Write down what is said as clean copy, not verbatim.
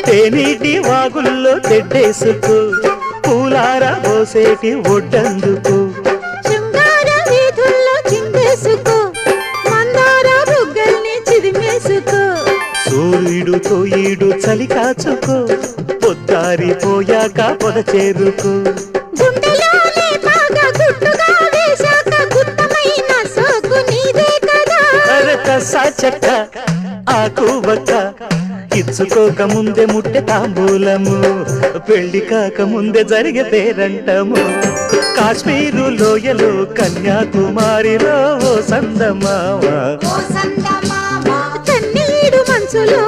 తేనీటి వాగుల్లో తెడ్డేసుకో పూలార పోసేటి ఒడ్డందుకు శృంగార వీధుల్లో చిందేసుకో మందార బుగ్గల్ని చిదిమేసుకో సూర్యుడుతో ఈడు చలి కాచుకో పొద్దారిపోయాక పొద చేరుకో గుండెలోనే బాగా గుట్టుగా వేశాక గుత్తమైన సోకు నీదే కదా అరకసా చెక్క ఆకు వక్క ఇచ్చుకోక ముందే ముట్టె తాంబూలము పెళ్లి కాక ముందే జరిగే పేరంటము కాశ్మీరు లోయలో కన్యాకుమారిలో ఓ సందమామ కన్నీడు మనసులో